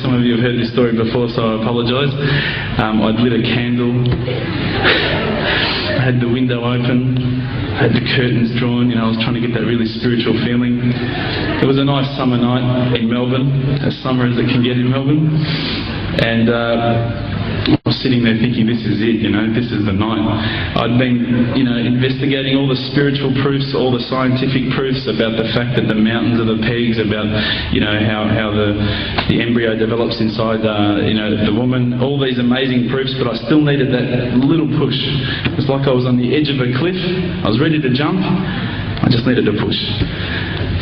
Some of you have heard this story before, so I apologise. I'd lit a candle, I had the window open, I had the curtains drawn, I was trying to get that really spiritual feeling. It was a nice summer night in Melbourne, as summer as it can get in Melbourne, and I was sitting there thinking, this is it, this is the night. I'd been, investigating all the spiritual proofs, all the scientific proofs about the fact that the mountains are the pegs, about, how the embryo develops inside, the woman, all these amazing proofs, but I still needed that little push. It's like I was on the edge of a cliff, I was ready to jump, I just needed a push.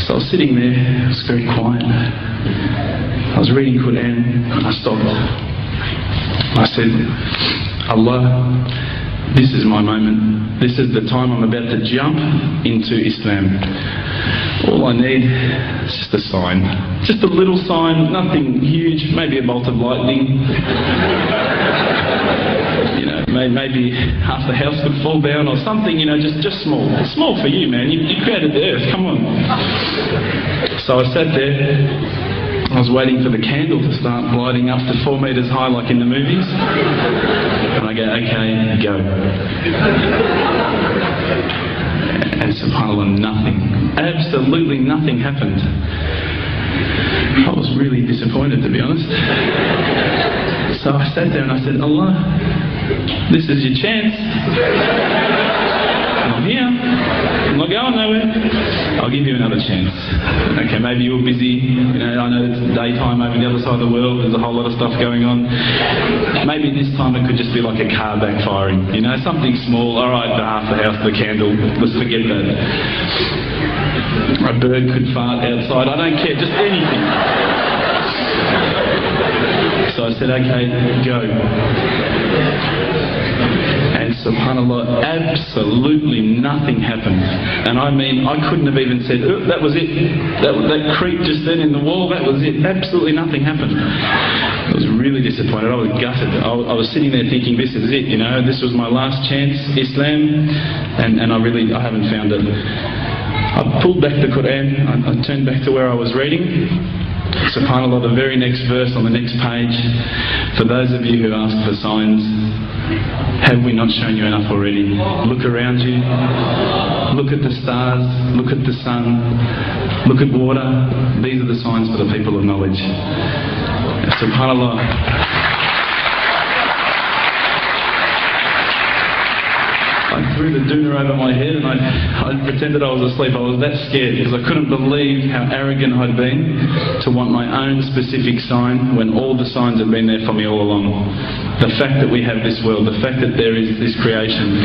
So I was sitting there, it was very quiet. I was reading Quran, and I stopped. I said, Allah, this is my moment. This is the time I'm about to jump into Islam. All I need is just a sign. Just a little sign, nothing huge, maybe a bolt of lightning. Maybe half the house could fall down or something, just small. Small for you, man. You created the earth, come on. So I sat there. I was waiting for the candle to start gliding up to 4 metres high like in the movies. And I go, okay, go. And subhanAllah, nothing. Absolutely nothing happened. I was really disappointed, to be honest. So I sat there and I said, Allah, this is your chance. I'm here. I'm not going nowhere. I'll give you another chance. Okay, maybe you're busy. I know it's daytime over the other side of the world. There's a whole lot of stuff going on. Maybe this time it could just be like a car backfiring. Something small. All right, half the house, the candle. Let's forget that. A bird could fart outside. I don't care. Just anything. So I said, okay, go. And subhanAllah, absolutely nothing happened. And I mean, I couldn't have even said, oh, that was it. That creak just then in the wall, that was it. Absolutely nothing happened. I was really disappointed. I was gutted. I was sitting there thinking, this is it, this was my last chance, Islam, and I haven't found it. I pulled back the Quran, I turned back to where I was reading. SubhanAllah, the very next verse on the next page, for those of you who ask for signs, have we not shown you enough already? Look around you, look at the stars, look at the sun, look at water. These are the signs for the people of knowledge. SubhanAllah. I threw the doona over my head and I pretended I was asleep. I was that scared because I couldn't believe how arrogant I'd been to want my own specific sign when all the signs had been there for me all along. The fact that we have this world, the fact that there is this creation,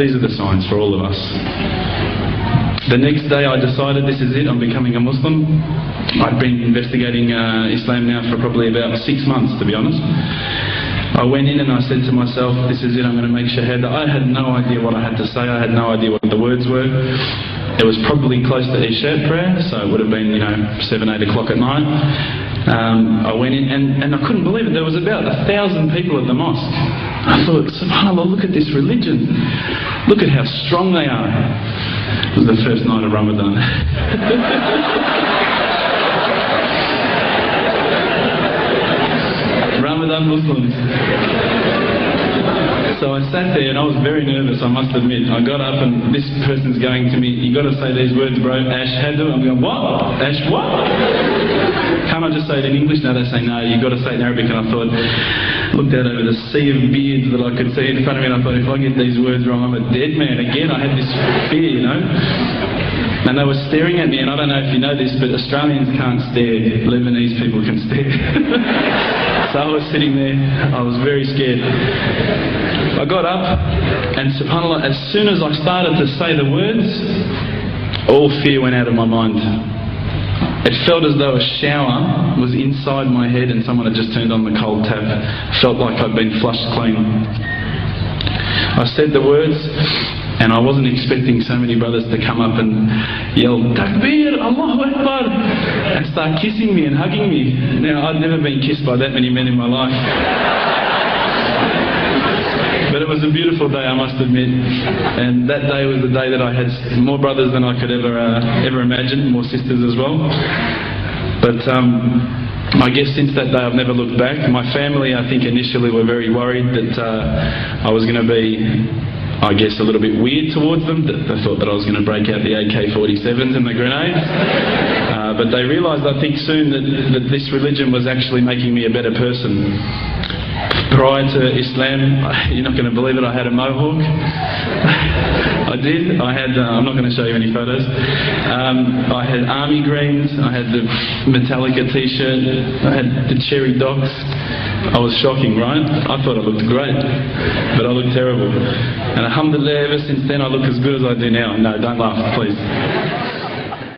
these are the signs for all of us. The next day I decided this is it, I'm becoming a Muslim. I'd been investigating Islam now for probably about 6 months, to be honest. I went in and I said to myself, this is it, I'm going to make shahada. I had no idea what I had to say, I had no idea what the words were. It was probably close to Isha prayer, so it would have been, 7, 8 o'clock at night. I went in and I couldn't believe it, there was about 1,000 people at the mosque. I thought, subhanAllah, look at this religion. Look at how strong they are. It was the first night of Ramadan. Ramadan Muslims. So I sat there and I was very nervous, I must admit. I got up and this person's going to me, you got to say these words, bro, ashhadu. I'm going, what? Ash what? Can't I just say it in English? No, they say no, you got to say it in Arabic. And I thought, looked out over the sea of beards that I could see in front of me, and I thought, if I get these words wrong, I'm a dead man. Again, I had this fear, And they were staring at me, and I don't know if you know this, but Australians can't stare. Lebanese people can stare. So I was sitting there, I was very scared. I got up, and subhanAllah, as soon as I started to say the words, all fear went out of my mind. It felt as though a shower was inside my head and someone had just turned on the cold tap. Felt like I'd been flushed clean. I said the words, and I wasn't expecting so many brothers to come up and yell, Takbir, Allahu Akbar, and start kissing me and hugging me. Now, I'd never been kissed by that many men in my life. But it was a beautiful day, I must admit. And that day was the day that I had more brothers than I could ever imagine, more sisters as well. But I guess since that day I've never looked back. My family, I think initially were very worried that I was going to be, I guess, a little bit weird towards them. They thought that I was going to break out the AK-47s and the grenades. But they realised, I think, soon that this religion was actually making me a better person. Prior to Islam, you're not going to believe it, I had a mohawk. I did. I had, I'm not going to show you any photos. I had army greens, I had the Metallica t-shirt, I had the cherry docs. I was shocking, right? I thought I looked great, but I looked terrible. And alhamdulillah, ever since then I look as good as I do now. No, don't laugh, please.